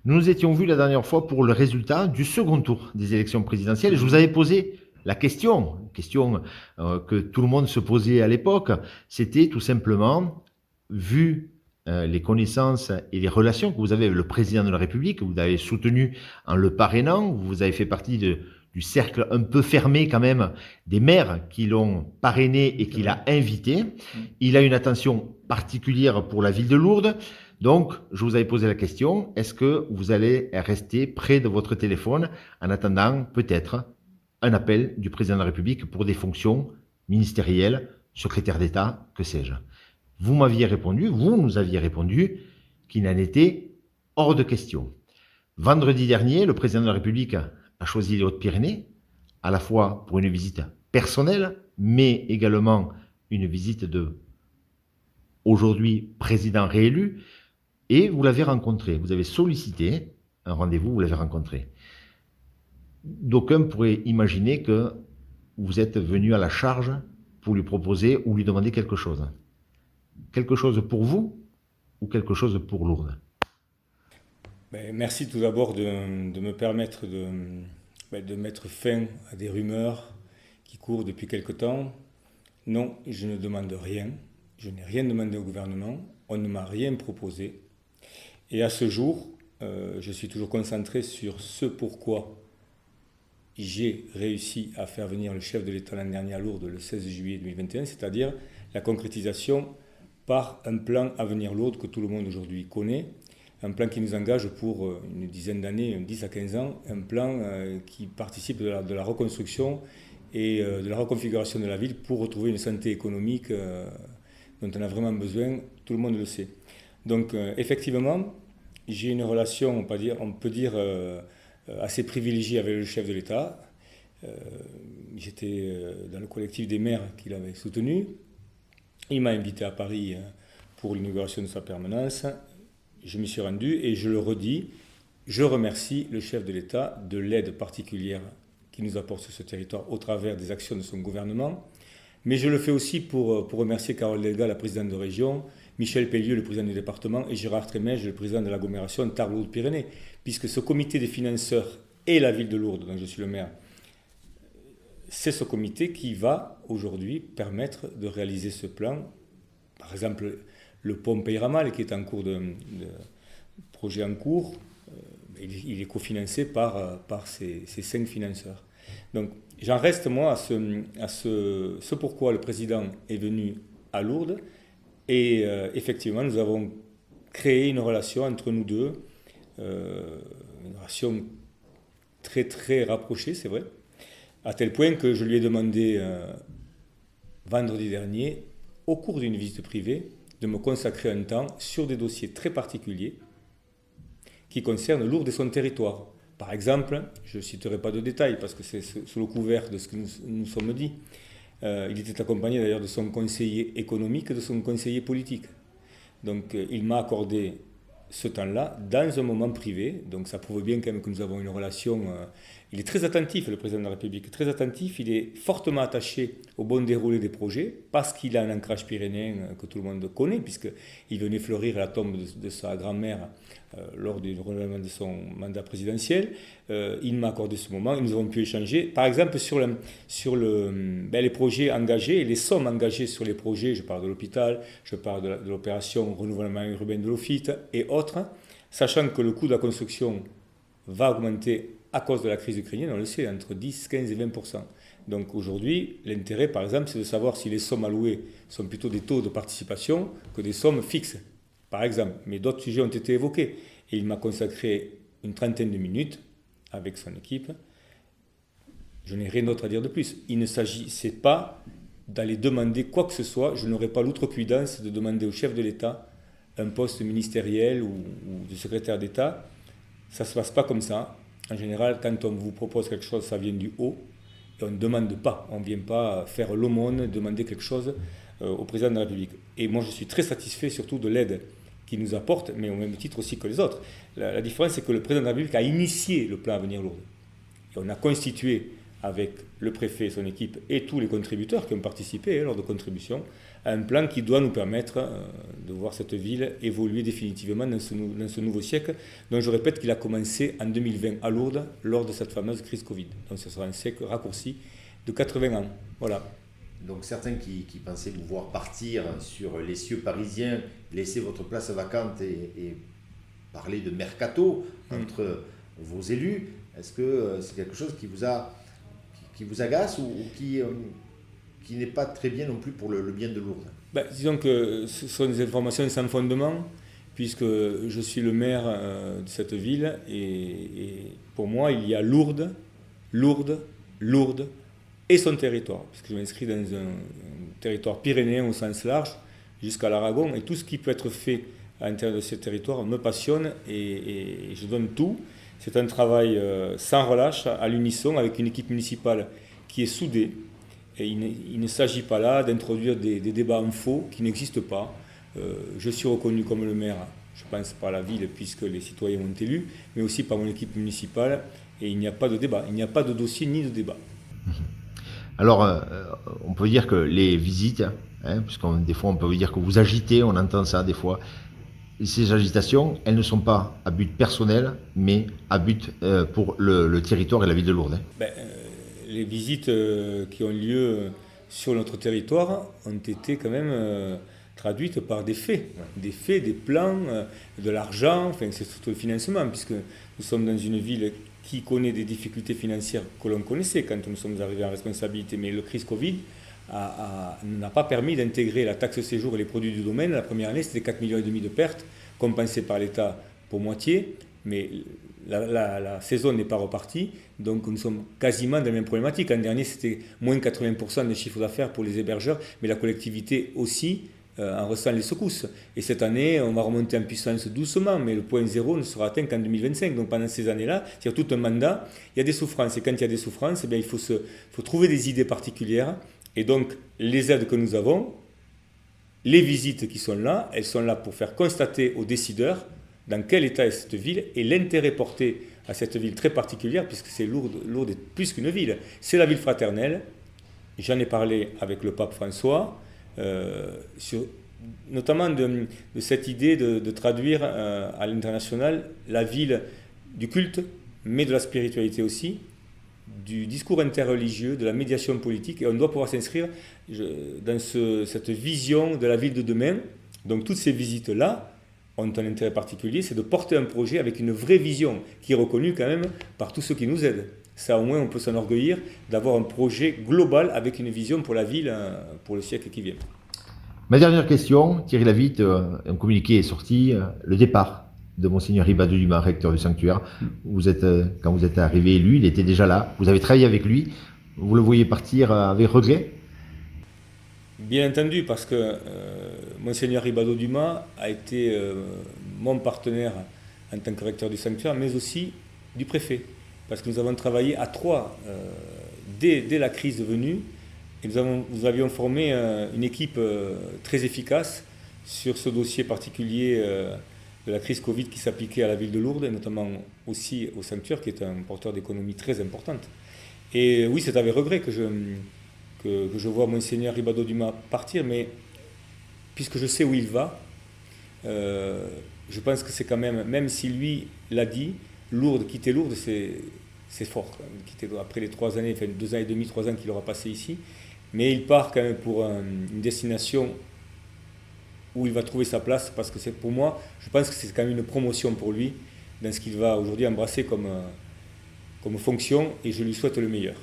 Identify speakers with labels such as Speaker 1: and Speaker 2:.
Speaker 1: Nous nous étions vus la dernière fois pour le résultat du second tour des élections présidentielles. Et je vous avais posé la question que tout le monde se posait à l'époque. C'était tout simplement, vu les connaissances et les relations que vous avez avec le président de la République, que vous avez soutenu en le parrainant, vous avez fait partie du cercle un peu fermé quand même des maires qui l'ont parrainé et qui l'a invité. Il a une attention particulière pour la ville de Lourdes. Donc, je vous avais posé la question, est-ce que vous allez rester près de votre téléphone en attendant peut-être un appel du président de la République pour des fonctions ministérielles, secrétaire d'État, que sais-je. Vous nous aviez répondu qu'il n'en était hors de question. Vendredi dernier, le président de la République a choisi les Hautes-Pyrénées, à la fois pour une visite personnelle, mais également une visite de, aujourd'hui, président réélu, et vous l'avez rencontré. Vous avez sollicité un rendez-vous, vous l'avez rencontré. D'aucuns pourraient imaginer que vous êtes venu à la charge pour lui proposer ou lui demander quelque chose. Quelque chose pour vous ou quelque chose pour Lourdes?
Speaker 2: Merci tout d'abord de me permettre de mettre fin à des rumeurs qui courent depuis quelque temps. Non, je ne demande rien. Je n'ai rien demandé au gouvernement. On ne m'a rien proposé. Et à ce jour, je suis toujours concentré sur ce pourquoi j'ai réussi à faire venir le chef de l'État l'année dernière à Lourdes le 16 juillet 2021, c'est-à-dire la concrétisation par un plan Avenir Lourdes que tout le monde aujourd'hui connaît, un plan qui nous engage pour une dizaine d'années, 10 à 15 ans, un plan qui participe de la reconstruction et de la reconfiguration de la ville pour retrouver une santé économique dont on a vraiment besoin, tout le monde le sait. Donc effectivement, j'ai une relation, on peut dire assez privilégiée avec le chef de l'État. J'étais dans le collectif des maires qu'il avait soutenu. Il m'a invité à Paris pour l'inauguration de sa permanence. Je m'y suis rendu et je le redis, je remercie le chef de l'État de l'aide particulière qu'il nous apporte sur ce territoire au travers des actions de son gouvernement. Mais je le fais aussi pour remercier Carole Delga, la présidente de région, Michel Pellieu, le président du département, et Gérard Trémège, le président de l'agglomération Tarbes-Hautes-Pyrénées, puisque ce comité des financeurs et la ville de Lourdes, dont je suis le maire, c'est ce comité qui va aujourd'hui permettre de réaliser ce plan. Par exemple, le pont Peyramal, qui est en cours de projet en cours, il est cofinancé par ces 5 financeurs. Donc j'en reste moi à ce pourquoi le président est venu à Lourdes. Et effectivement, nous avons créé une relation entre nous deux, une relation très très rapprochée, c'est vrai, à tel point que je lui ai demandé vendredi dernier, au cours d'une visite privée, de me consacrer un temps sur des dossiers très particuliers qui concernent Lourdes et son territoire. Par exemple, je ne citerai pas de détails parce que c'est sous le couvert de ce que nous sommes dit. Il était accompagné d'ailleurs de son conseiller économique et de son conseiller politique. Donc il m'a accordé ce temps-là dans un moment privé. Donc ça prouve bien quand même que nous avons une relation. Il est très attentif, le président de la République, très attentif. Il est fortement attaché au bon déroulé des projets parce qu'il a un ancrage pyrénéen que tout le monde connaît, puisqu'il venait fleurir à la tombe de sa grand-mère lors du renouvellement de son mandat présidentiel. Il m'a accordé ce moment et nous avons pu échanger, par exemple, sur les projets engagés et les sommes engagées sur les projets. Je parle de l'hôpital, je parle de l'opération renouvellement urbain de l'OFIT et autres, sachant que le coût de la construction va augmenter à cause de la crise ukrainienne, on le sait, entre 10, 15 et 20%. Donc aujourd'hui, l'intérêt, par exemple, c'est de savoir si les sommes allouées sont plutôt des taux de participation que des sommes fixes, par exemple. Mais d'autres sujets ont été évoqués. Et il m'a consacré une trentaine de minutes avec son équipe. Je n'ai rien d'autre à dire de plus. Il ne s'agissait pas d'aller demander quoi que ce soit. Je n'aurais pas l'outrecuidance de demander au chef de l'État un poste ministériel ou de secrétaire d'État. Ça ne se passe pas comme ça. En général, quand on vous propose quelque chose, ça vient du haut. Et on ne demande pas. On ne vient pas faire l'aumône, demander quelque chose au président de la République. Et moi, je suis très satisfait surtout de l'aide qu'il nous apporte, mais au même titre aussi que les autres. La différence, c'est que le président de la République a initié le plan Avenir Lourdes. Et on a constitué avec le préfet et son équipe et tous les contributeurs qui ont participé lors de contributions à un plan qui doit nous permettre de voir cette ville évoluer définitivement dans ce nouveau siècle, dont je répète qu'il a commencé en 2020 à Lourdes, lors de cette fameuse crise Covid. Donc ce sera un siècle raccourci de 80 ans. Voilà.
Speaker 1: Donc certains qui pensaient vous voir partir sur les cieux parisiens, laisser votre place vacante et parler de mercato entre vos élus, est-ce que c'est quelque chose qui vous agace ou qui n'est pas très bien non plus pour le bien de Lourdes?
Speaker 2: Disons que ce sont des informations sans fondement, puisque je suis le maire de cette ville, et pour moi, il y a Lourdes et son territoire, puisque je m'inscris dans un territoire pyrénéen au sens large, jusqu'à l'Aragon, et tout ce qui peut être fait à l'intérieur de ce territoire me passionne, et je donne tout. C'est un travail sans relâche, à l'unisson, avec une équipe municipale qui est soudée. Et il ne s'agit pas là d'introduire des débats en faux qui n'existent pas. Je suis reconnu comme le maire, je pense, par la ville, puisque les citoyens m'ont élu, mais aussi par mon équipe municipale, et il n'y a pas de débat, il n'y a pas de dossier ni de débat.
Speaker 1: Alors, on peut dire que les visites, puisque des fois on peut dire que vous agitez, on entend ça des fois, ces agitations, elles ne sont pas à but personnel, mais à but pour le territoire et la ville de Lourdes.
Speaker 2: Les visites qui ont lieu sur notre territoire ont été quand même traduites par des faits. Des faits, des plans, de l'argent, enfin c'est surtout le financement, puisque nous sommes dans une ville qui connaît des difficultés financières que l'on connaissait quand nous sommes arrivés en responsabilité. Mais le crise Covid n'a pas permis d'intégrer la taxe séjour et les produits du domaine. La première année, c'était 4,5 millions de pertes, compensées par l'État pour moitié, mais la saison n'est pas repartie, donc nous sommes quasiment dans la même problématique. L'an dernier, c'était moins 80% de chiffre d'affaires pour les hébergeurs, mais la collectivité aussi en ressent les secousses. Et cette année, on va remonter en puissance doucement, mais le point zéro ne sera atteint qu'en 2025. Donc pendant ces années-là, c'est-à-dire tout un mandat, il y a des souffrances. Et quand il y a des souffrances, il faut trouver des idées particulières. Et donc, les aides que nous avons, les visites qui sont là, elles sont là pour faire constater aux décideurs dans quel état est cette ville et l'intérêt porté à cette ville très particulière, puisque c'est Lourdes est plus qu'une ville. C'est la ville fraternelle. J'en ai parlé avec le pape François, notamment de cette idée de traduire à l'international la ville du culte, mais de la spiritualité aussi, du discours interreligieux, de la médiation politique, et on doit pouvoir s'inscrire dans cette vision de la ville de demain. Donc toutes ces visites-là ont un intérêt particulier, c'est de porter un projet avec une vraie vision, qui est reconnue quand même par tous ceux qui nous aident. Ça, au moins, on peut s'enorgueillir d'avoir un projet global avec une vision pour la ville, pour le siècle qui vient.
Speaker 1: Ma dernière question, Thierry Lavitte, un communiqué est sorti, le départ de Monseigneur Ribado Dumas, recteur du sanctuaire. Quand vous êtes arrivé élu, il était déjà là, vous avez travaillé avec lui, vous le voyez partir avec regret?
Speaker 2: Bien entendu, parce que Monseigneur Ribado Dumas a été mon partenaire en tant que recteur du sanctuaire, mais aussi du préfet. Parce que nous avons travaillé à trois dès la crise venue, et nous avions formé une équipe très efficace sur ce dossier particulier de la crise Covid qui s'appliquait à la ville de Lourdes, et notamment aussi au sanctuaire, qui est un porteur d'économie très importante. Et oui, c'est avec regret que je vois Monseigneur Ribado Dumas partir, mais puisque je sais où il va, je pense que c'est quand même si lui l'a dit, quitter Lourdes, c'est fort. Quitter après les 3 années, enfin 2 ans et demi, 3 ans qu'il aura passé ici, mais il part quand même pour une destination où il va trouver sa place, parce que pour moi, je pense que c'est quand même une promotion pour lui dans ce qu'il va aujourd'hui embrasser comme fonction, et je lui souhaite le meilleur.